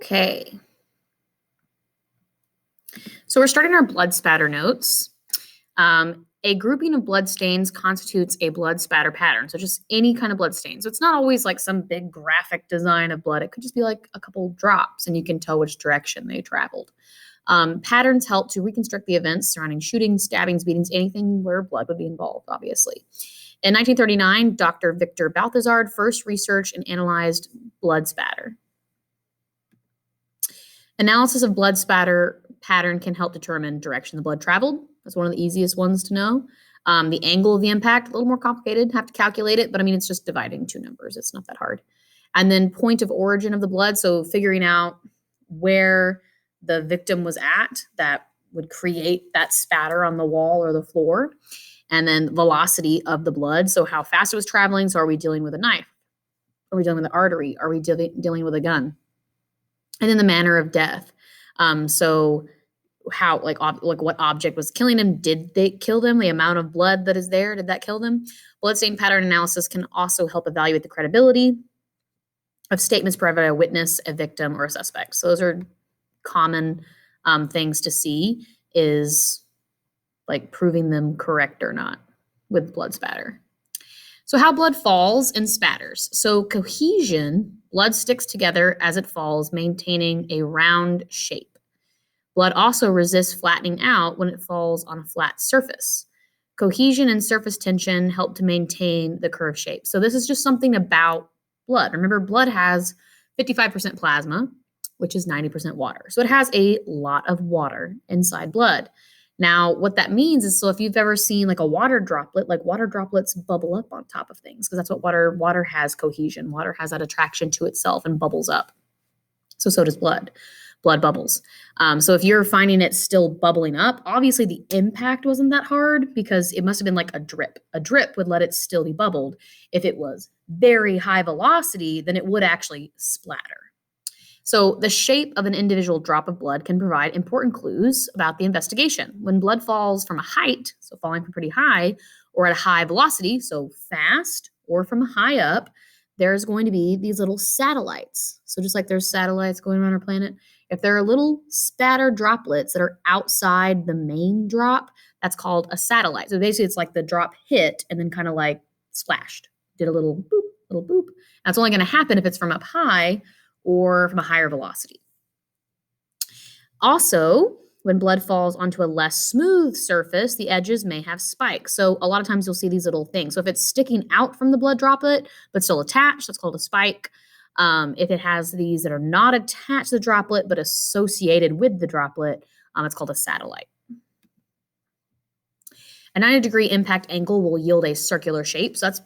Okay, so we're starting our blood spatter notes. A grouping of blood stains constitutes a blood spatter pattern. So just any kind of blood stain. So it's not always like some big graphic design of blood. It could just be like a couple drops and you can tell which direction they traveled. Patterns help to reconstruct the events surrounding shootings, stabbings, beatings, anything where blood would be involved, obviously. In 1939, Dr. Victor Balthazard first researched and analyzed blood spatter. Analysis of blood spatter pattern can help determine direction the blood traveled. That's one of the easiest ones to know. The angle of the impact, a little more complicated, have to calculate it, but I mean, it's just dividing two numbers. It's not that hard. And then point of origin of the blood, so figuring out where the victim was at that would create that spatter on the wall or the floor. And then velocity of the blood, so how fast it was traveling. So are we dealing with a knife? Are we dealing with an artery? Are we dealing with a gun? And then the manner of death. So how, like what object was killing him? Did they kill them? The amount of blood that is there, did that kill them? Bloodstain pattern analysis can also help evaluate the credibility of statements provided by a witness, a victim, or a suspect. So those are common things to see, is like proving them correct or not with blood spatter. So how blood falls and spatters. So cohesion, blood sticks together as it falls, maintaining a round shape. Blood also resists flattening out when it falls on a flat surface. Cohesion and surface tension help to maintain the curved shape. So this is just something about blood. Remember, blood has 55% plasma, which is 90% water. So it has a lot of water inside blood. Now, what that means is, so if you've ever seen like a water droplet, like water droplets bubble up on top of things, because that's what water has cohesion. Water has that attraction to itself and bubbles up. So does blood. Blood bubbles. So if you're finding it still bubbling up, obviously the impact wasn't that hard because it must have been like a drip. A drip would let it still be bubbled. If it was very high velocity, then it would actually splatter. So the shape of an individual drop of blood can provide important clues about the investigation. When blood falls from a height, so falling from pretty high, or at a high velocity, so fast, or from high up, there's going to be these little satellites. So just like there's satellites going around our planet, if there are little spatter droplets that are outside the main drop, that's called a satellite. So basically it's like the drop hit and then kind of like splashed, did a little boop, little boop. That's only going to happen if it's from up high or from a higher velocity. Also, when blood falls onto a less smooth surface, the edges may have spikes. So a lot of times you'll see these little things. So if it's sticking out from the blood droplet, but still attached, that's called a spike. If it has these that are not attached to the droplet, but associated with the droplet, it's called a satellite. A 90-degree impact angle will yield a circular shape. So that's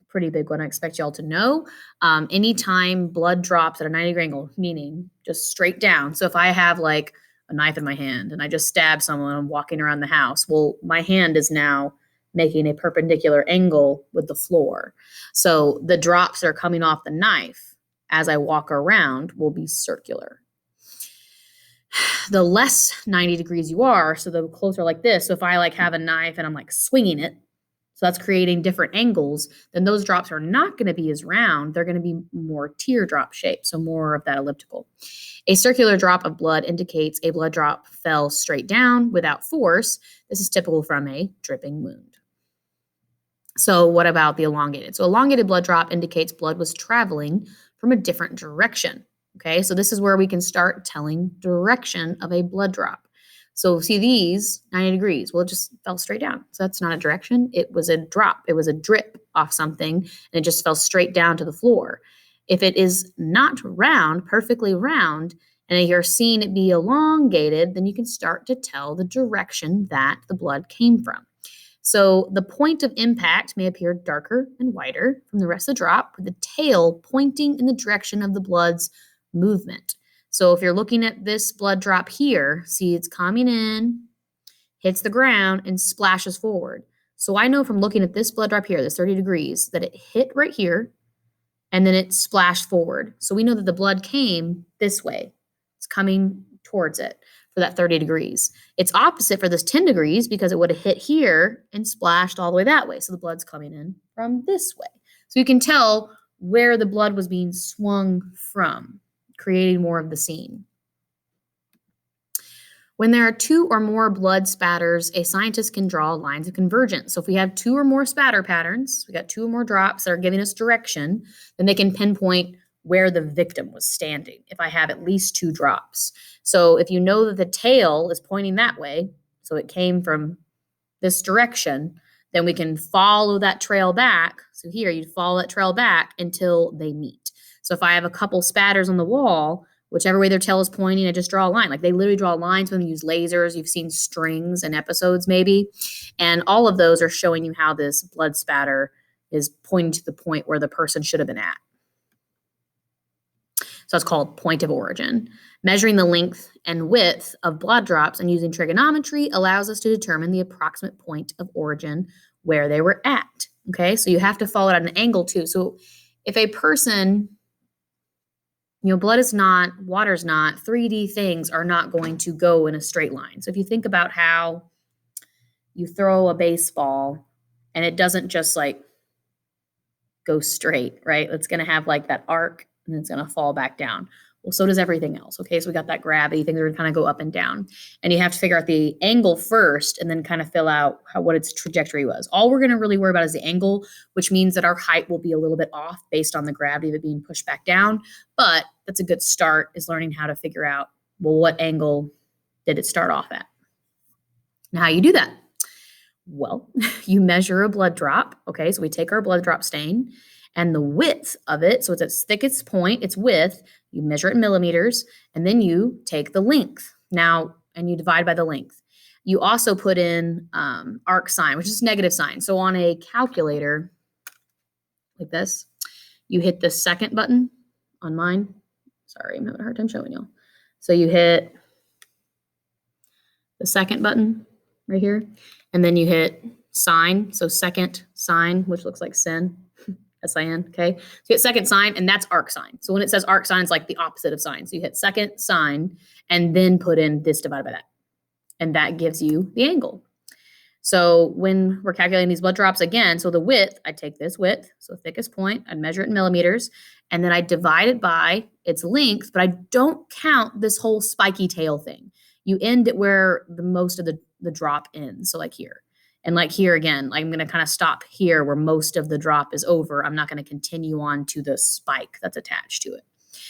pretty big one. I expect y'all to know. Anytime blood drops at a 90-degree angle, meaning just straight down. So if I have like a knife in my hand and I just stab someone, I'm walking around the house. Well, my hand is now making a perpendicular angle with the floor. So the drops that are coming off the knife as I walk around will be circular. The less 90 degrees you are, so the closer like this. So if I like have a knife and I'm like swinging it, so that's creating different angles, then those drops are not going to be as round. They're going to be more teardrop shaped, so more of that elliptical. A circular drop of blood indicates a blood drop fell straight down without force. This is typical from a dripping wound. So what about the elongated? So elongated blood drop indicates blood was traveling from a different direction. Okay, so this is where we can start telling direction of a blood drop. So see these 90 degrees, well, it just fell straight down. So that's not a direction. It was a drop. It was a drip off something, and it just fell straight down to the floor. If it is not round, perfectly round, and you're seeing it be elongated, then you can start to tell the direction that the blood came from. So the point of impact may appear darker and wider from the rest of the drop, with the tail pointing in the direction of the blood's movement. So if you're looking at this blood drop here, see it's coming in, hits the ground, and splashes forward. So I know from looking at this blood drop here, this 30 degrees, that it hit right here, and then it splashed forward. So we know that the blood came this way. It's coming towards it for that 30 degrees. It's opposite for this 10 degrees because it would have hit here and splashed all the way that way. So the blood's coming in from this way. So you can tell where the blood was being swung from. creating more of the scene. When there are 2 or more blood spatters, a scientist can draw lines of convergence. So if we have 2 or more spatter patterns, we got 2 or more drops that are giving us direction, then they can pinpoint where the victim was standing if I have at least 2 drops. So if you know that the tail is pointing that way, so it came from this direction, then we can follow that trail back. So here you'd follow that trail back until they meet. So if I have a couple spatters on the wall, whichever way their tail is pointing, I just draw a line. Like they literally draw lines when they use lasers. You've seen strings in episodes maybe. And all of those are showing you how this blood spatter is pointing to the point where the person should have been at. So it's called point of origin. Measuring the length and width of blood drops and using trigonometry allows us to determine the approximate point of origin where they were at. Okay, so you have to follow it at an angle too. So if a person, blood is not, water's not, 3D things are not going to go in a straight line. So if you think about how you throw a baseball and it doesn't just like go straight, right? It's going to have like that arc and it's going to fall back down. Well, so does everything else. Okay, so we got that gravity, things are going to kind of go up and down. And you have to figure out the angle first and then kind of fill out what its trajectory was. All we're going to really worry about is the angle, which means that our height will be a little bit off based on the gravity of it being pushed back down. But that's a good start, is learning how to figure out, well, what angle did it start off at? Now, how you do that? Well, you measure a blood drop. Okay, so we take our blood drop stain and the width of it, so it's its thickest point, its width, you measure it in millimeters, and then you take the length. Now, and you divide by the length. You also put in arc sign, which is negative sign. So on a calculator, like this, you hit the second button on mine. Sorry, I'm having a hard time showing you. So you hit the second button right here, and then you hit sign, so second sign, which looks like sin. S-I-N, okay? So you hit second sign, and that's arc sign. So when it says arc sign, it's like the opposite of sign. So you hit second sign, and then put in this divided by that. And that gives you the angle. So when we're calculating these blood drops again, so the width, I take this width, so thickest point, I'd measure it in millimeters, and then I divide it by its length, but I don't count this whole spiky tail thing. You end it where the most of the drop ends, so like here. And like here again, I'm going to kind of stop here where most of the drop is over. I'm not going to continue on to the spike that's attached to it.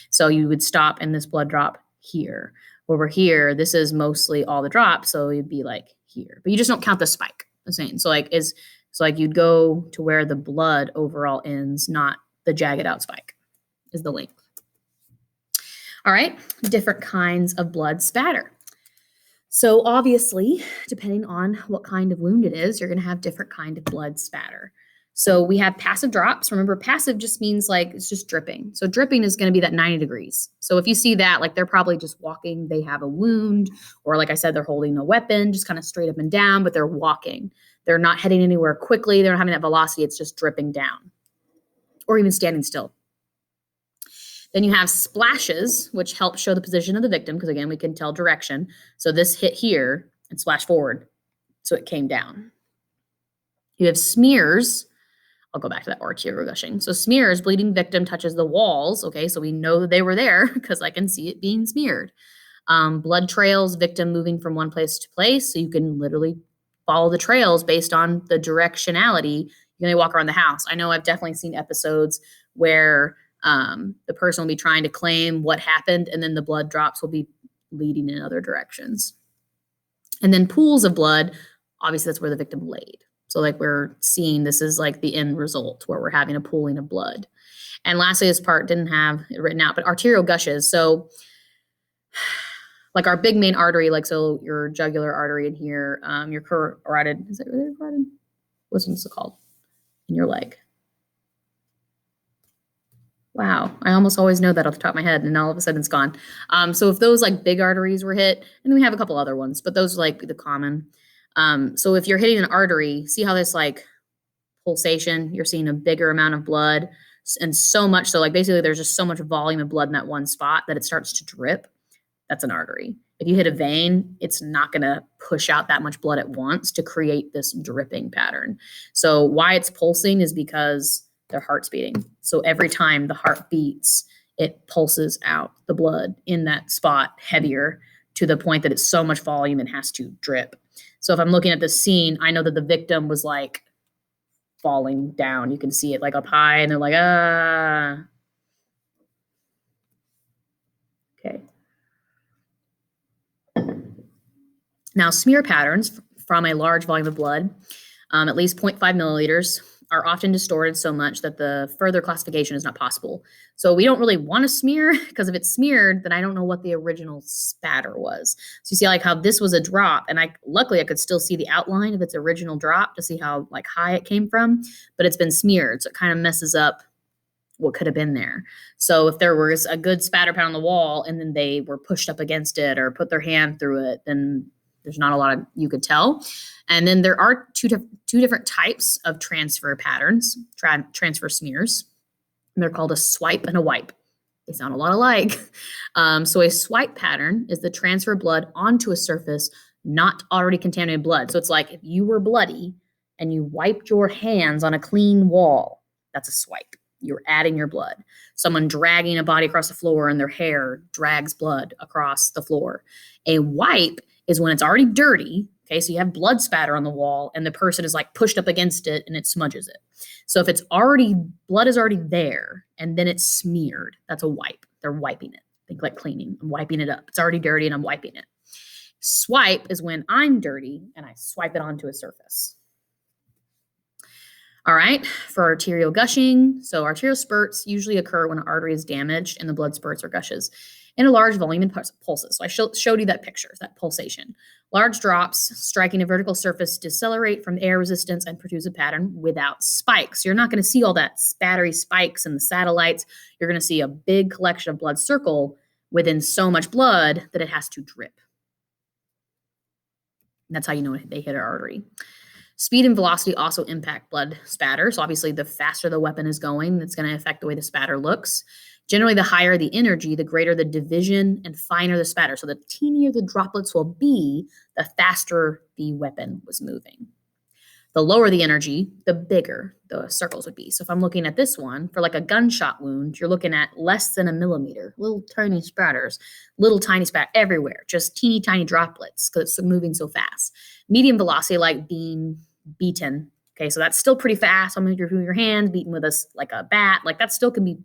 So you would stop in this blood drop here. Over here, this is mostly all the drop, so you'd be like here. But you just don't count the spike. I'm saying so like you'd go to where the blood overall ends, not the jagged out spike, is the length. All right, different kinds of blood spatter. So obviously, depending on what kind of wound it is, you're going to have different kind of blood spatter. So we have passive drops. Remember, passive just means like it's just dripping. So dripping is going to be that 90 degrees. So if you see that, like they're probably just walking, they have a wound, or like I said, they're holding a weapon, just kind of straight up and down, but they're walking. They're not heading anywhere quickly. They're not having that velocity. It's just dripping down, or even standing still. Then you have splashes, which help show the position of the victim, because again, we can tell direction. So this hit here and splashed forward, so it came down. You have smears. I'll go back to that arterial gushing. So smears, bleeding victim touches the walls. Okay, so we know that they were there because I can see it being smeared. Blood trails, victim moving from one place to place. So you can literally follow the trails based on the directionality. You can walk around the house. I know I've definitely seen episodes where the person will be trying to claim what happened, and then the blood drops will be leading in other directions. And then pools of blood, obviously that's where the victim laid. So like we're seeing, this is like the end result where we're having a pooling of blood. And lastly, this part didn't have it written out, but arterial gushes. So like our big main artery, like so your jugular artery in here, your carotid, is it really carotid? What's it called? In your leg. Wow, I almost always know that off the top of my head, and all of a sudden it's gone. So if those like big arteries were hit, and then we have a couple other ones, but those are like the common. So if you're hitting an artery, see how this like pulsation, you're seeing a bigger amount of blood, and so much so like basically there's just so much volume of blood in that one spot that it starts to drip. That's an artery. If you hit a vein, it's not going to push out that much blood at once to create this dripping pattern. So why it's pulsing is because their heart's beating. So every time the heart beats, it pulses out the blood in that spot heavier to the point that it's so much volume it has to drip. So if I'm looking at the scene, I know that the victim was like falling down. You can see it like up high and they're like, ah. Okay. Now, smear patterns from a large volume of blood, at least 0.5 milliliters, are often distorted so much that the further classification is not possible. So we don't really want to smear, because if it's smeared, then I don't know what the original spatter was. So you see like how this was a drop, and luckily I could still see the outline of its original drop to see how like high it came from, but it's been smeared, so it kind of messes up what could have been there. So if there was a good spatter pad on the wall and then they were pushed up against it or put their hand through it, then there's not a lot of you could tell. And then there are two different types of transfer patterns, transfer smears. And they're called a swipe and a wipe. They sound a lot alike. So a swipe pattern is the transfer blood onto a surface not already contaminated blood. So it's like if you were bloody and you wiped your hands on a clean wall, that's a swipe. You're adding your blood. Someone dragging a body across the floor and their hair drags blood across the floor. A wipe is when it's already dirty. Okay, so you have blood spatter on the wall and the person is like pushed up against it and it smudges it. So if blood is already there and then it's smeared, that's a wipe. They're wiping it. Think like cleaning. I'm wiping it up. It's already dirty and I'm wiping it. Swipe is when I'm dirty and I swipe it onto a surface. All right, for arterial gushing, so arterial spurts usually occur when an artery is damaged and the blood spurts or gushes in a large volume and pulses. So I showed you that picture, that pulsation. Large drops striking a vertical surface decelerate from air resistance and produce a pattern without spikes. You're not going to see all that spattery spikes and the satellites. You're going to see a big collection of blood circle within so much blood that it has to drip. And that's how you know they hit an artery. Speed and velocity also impact blood spatter. So obviously the faster the weapon is going, that's going to affect the way the spatter looks. Generally, the higher the energy, the greater the division and finer the spatter. So the teenier the droplets will be, the faster the weapon was moving. The lower the energy, the bigger the circles would be. So if I'm looking at this one, for like a gunshot wound, you're looking at less than a millimeter, little tiny spatters, little tiny spat everywhere, just teeny tiny droplets because it's moving so fast. Medium velocity, like being beaten. Okay, so that's still pretty fast. I'm moving your hands, beaten with like a bat, like that still can be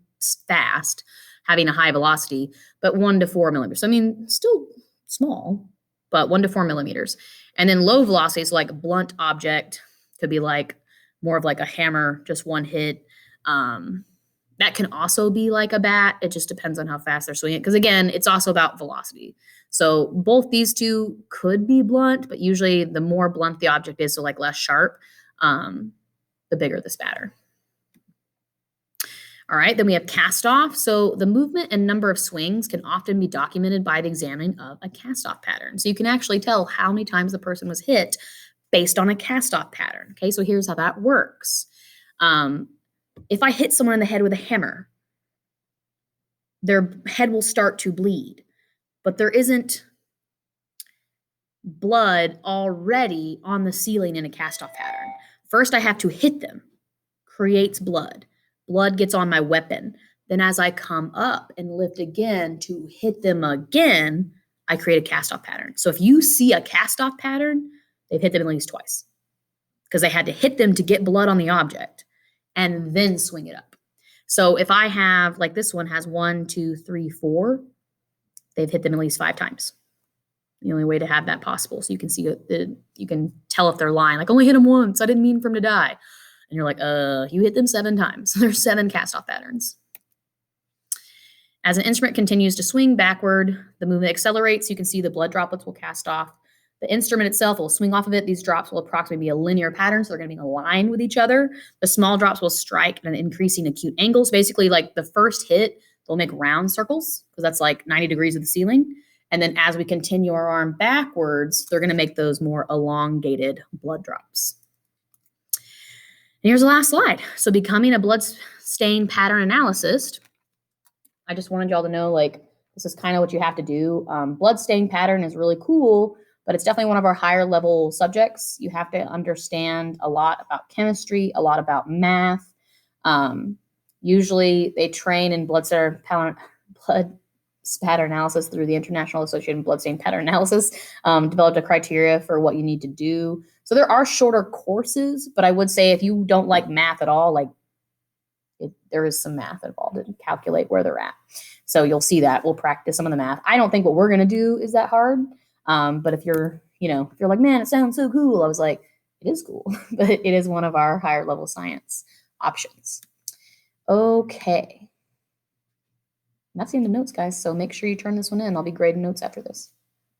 fast, having a high velocity, but 1 to 4 millimeters. I mean, still small, but 1 to 4 millimeters. And then low velocity is like a blunt object, could be like more of like a hammer, just one hit. That can also be like a bat. It just depends on how fast they're swinging. Because again, it's also about velocity. So both these two could be blunt, but usually the more blunt the object is, so like less sharp, the bigger the spatter. All right, then we have cast off. So the movement and number of swings can often be documented by the examining of a cast off pattern. So you can actually tell how many times the person was hit based on a cast off pattern. Okay, so here's how that works. If I hit someone in the head with a hammer, their head will start to bleed, but there isn't blood already on the ceiling in a cast off pattern. First, I have to hit them, creates blood. Blood gets on my weapon. Then as I come up and lift again to hit them again, I create a cast off pattern. So if you see a cast off pattern, they've hit them at least twice because they had to hit them to get blood on the object and then swing it up. So if I have, like this one has 1, 2, 3, 4, they've hit them at least 5 times. The only way to have that possible. So you can see, you can tell if they're lying. Like, only hit him once. I didn't mean for him to die. And you're like, you hit them 7 times. So there's 7 cast-off patterns. As an instrument continues to swing backward, the movement accelerates. You can see the blood droplets will cast off. The instrument itself will swing off of it. These drops will approximately be a linear pattern, so they're going to be aligned with each other. The small drops will strike at an increasing acute angles. Basically, like the first hit, they'll make round circles because that's like 90 degrees of the ceiling. And then as we continue our arm backwards, they're going to make those more elongated blood drops. And here's the last slide. So becoming a blood stain pattern analyst, I just wanted y'all to know, like, this is kind of what you have to do. Blood stain pattern is really cool, but it's definitely one of our higher level subjects. You have to understand a lot about chemistry, a lot about math. Usually they train in blood spatter analysis through the International Association of Bloodstain Pattern Analysis, developed a criteria for what you need to do. So there are shorter courses, but I would say if you don't like math at all, like there is some math involved to calculate where they're at. So you'll see that. We'll practice some of the math. I don't think what we're going to do is that hard. But if you're, if you're like, man, it sounds so cool. I was like, it is cool, but it is one of our higher level science options. Okay. That's the end of notes, guys. So make sure you turn this one in. I'll be grading notes after this.